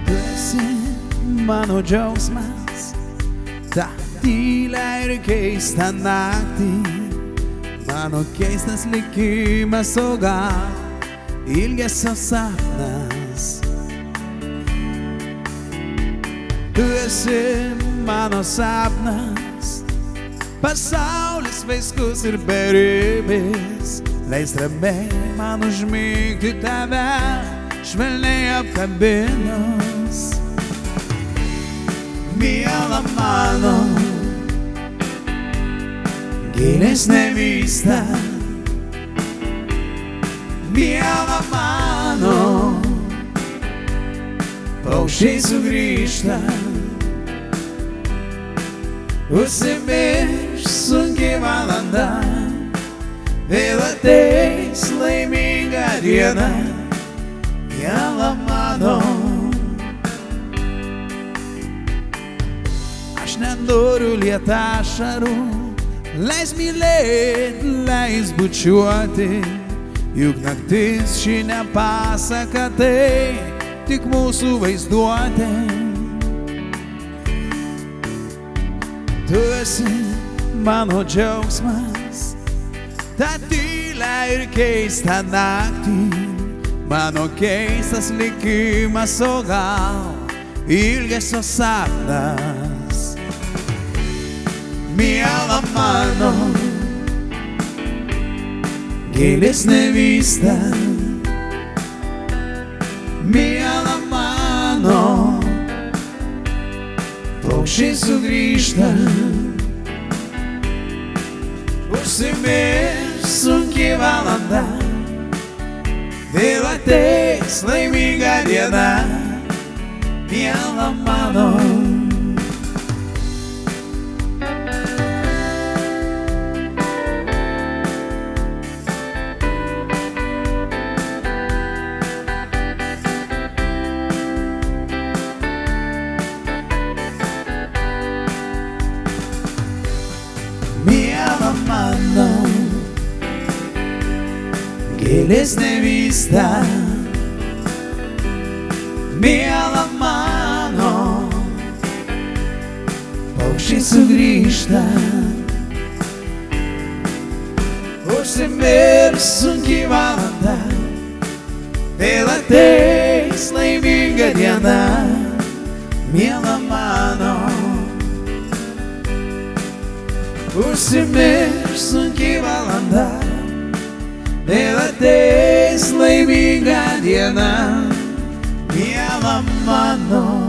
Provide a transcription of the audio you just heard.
Tu esi mano džiaugsmas, tą tylę ir keistą naktį, mano keistas likimas, o gal ilgesio sapnas. Tu esi mano sapnas, pasaulis vaiskus ir beribis, leis ramiai man užmigti tave, švelniai apkabinus. Miela mano, gilesnė vysta, miela mano, paukščiai sugrįžta. Užsimirš sunki valanda, vėl ateis laiminga diena, miela mano. Aš nenoriu liet ašarų, leis mylėt, leis bučiuoti, juk naktis ši nepasaka, tai tik mūsų vaizduotė. Tu esi mano džiaugsmas, tą tylę ir keistą naktį, mano keistas likimas, o gal ilgesio sapnas. Miela mano, gilesnė vysta, miela mano, paukščiai sugrįžta. Užsimirš sunki valanda, vėl ateis laiminga diena, miela mano. Miela mano, gilesnė vysta, miela mano, paukščiai sugrįžta. Užsimirš sunki valanda, vėl ateis laiminga diena, miela mano. Užsimirš sunki valanda, vėl ateis laiminga diena, miela mano.